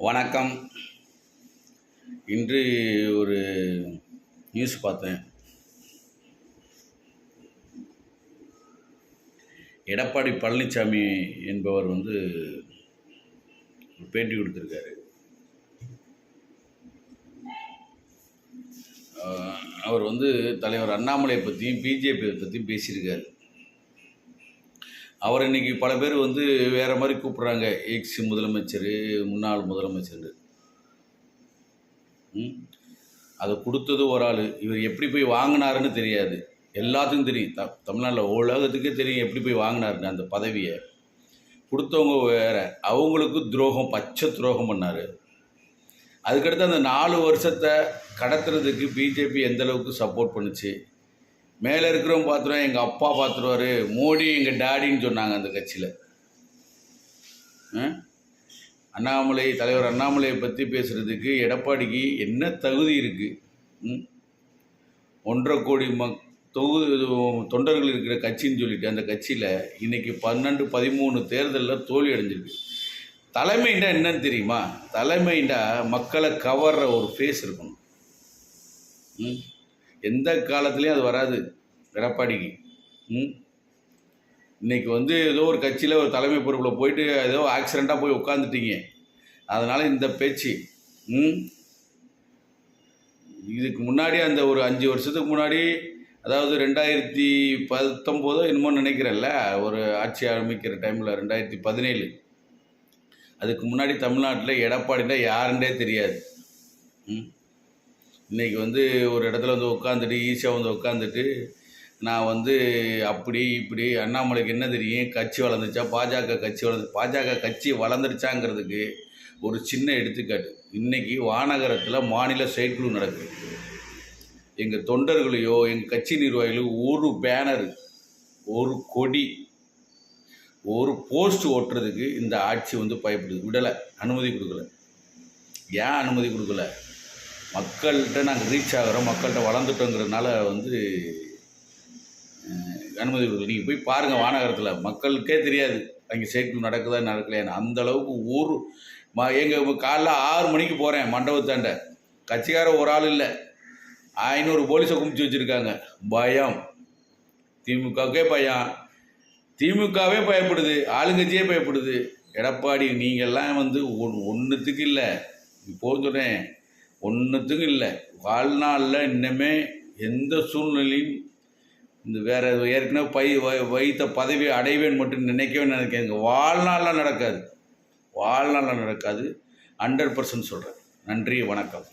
வணக்கம். இன்று ஒரு நியூஸ் பார்த்தேன். எடப்பாடி பழனிசாமி என்பவர் பேட்டி கொடுத்துருக்காரு. அவர் தலைவர் அண்ணாமலை பற்றியும் பிஜேபி பற்றியும் பேசியிருக்காரு. அவர் இன்றைக்கி பல பேர் வேறு மாதிரி கூப்பிட்றாங்க, எக்ஸ் முதலமைச்சர், முன்னாள் முதலமைச்சர். அதை கொடுத்தது ஒரு ஆள். இவர் எப்படி போய் வாங்கினாருன்னு தெரியாது. எல்லாத்துக்கும் தெரியும், தமிழ்நாட்டில் உலகத்துக்கே தெரியும் எப்படி போய் வாங்கினாருன்னு. அந்த பதவியை கொடுத்தவங்க வேறு, அவங்களுக்கு துரோகம், பச்சை துரோகம் பண்ணார். அதுக்கடுத்து அந்த 4 வருஷத்தை கடத்துறதுக்கு பிஜேபி எந்தளவுக்கு சப்போர்ட் பண்ணுச்சு. மேலே இருக்கிறவங்க பார்த்துருவோம், எங்கள் அப்பா பார்த்துருவார், மோடி எங்கள் டாடின்னு சொன்னாங்க அந்த கட்சியில். தலைவர் அண்ணாமலையை பற்றி பேசுகிறதுக்கு எடப்பாடிக்கு என்ன தகுதி இருக்குது? 1.5 கோடி தொண்டர்கள் இருக்கிற கட்சின்னு சொல்லிட்டு அந்த கட்சியில் இன்றைக்கி 12-13 தேர்தலில் தோல்வி அடைஞ்சிருக்கு. தலைமைண்டா என்னன்னு தெரியுமா? தலைமைண்டா மக்களை கவர்ற ஒரு ஃபேஸ் இருக்கணும். எந்த காலத்துலேயும் அது வராது எடப்பாடிக்கு. இன்றைக்கி ஏதோ ஒரு கட்சியில் ஒரு தலைமை பொறுப்பில் போயிட்டு ஏதோ ஆக்சிடெண்ட்டாக போய் உட்காந்துட்டீங்க. அதனால் இந்த பேச்சு. இதுக்கு முன்னாடி அந்த ஒரு 5 வருஷத்துக்கு முன்னாடி, அதாவது 2019 என்னமோ நினைக்கிறேன்ல, ஒரு ஆட்சி ஆரம்பிக்கிற டைமில் 2017, அதுக்கு முன்னாடி தமிழ்நாட்டில் எடப்பாடினா யாருன்றே தெரியாது. இன்றைக்கி ஒரு இடத்துல உட்காந்துட்டு ஈஸியாக உட்காந்துட்டு நான் அப்படி இப்படி, அண்ணாமலைக்கு என்ன தெரியும், கட்சி வளர்ந்துச்சா, பாஜக கட்சி வளர்ந்துருச்சாங்கிறதுக்கு ஒரு சின்ன எடுத்துக்காட்டு. இன்றைக்கி வானகரத்தில் மாநில செயற்குழு நடக்குது. எங்கள் தொண்டர்களையோ எங்கள் கட்சி நிர்வாகிகளோ ஒரு பேனர், ஒரு கொடி, ஒரு போஸ்ட் ஓட்டுறதுக்கு இந்த ஆட்சி பயப்படுது. விடலை, அனுமதி கொடுக்கல. ஏன் அனுமதி கொடுக்கல? மக்கள்கிட்ட நாங்கள் ரீச் ஆகிறோம், மக்கள்கிட்ட வளர்ந்துட்டோங்கிறதுனால அனுமதி கொடுக்கல. நீங்கள் போய் பாருங்கள், வானகரத்தில் மக்களுக்கே தெரியாது அங்கே செயற்குழு நடக்குதா நடக்கலையான்னு. அந்தளவுக்கு எங்கள் காலைல 6 மணிக்கு போகிறேன் மண்டபத்தாண்ட, கட்சிக்கார ஒரு ஆள் இல்லை, 500 போலீஸை குமிச்சு வச்சுருக்காங்க. பயம், திமுகவுக்கே பயம், திமுகவே பயப்படுது, ஆளுங்கட்சியே பயப்படுது. எடப்பாடி நீங்கள்லாம் ஒன்றுத்துக்கு இல்லை, இப்போது சொல்கிறேன், ஒன்றுத்துக்கும் இல்லை. வாழ்நாளில் இன்னமே எந்த சூழ்நிலையும் வேறு ஏற்கனவே வைத்த பதவி அடைவேன் மட்டும் நினைக்கிறேங்க. வாழ்நாளில் நடக்காது, 100% சொல்கிறேன். நன்றி, வணக்கம்.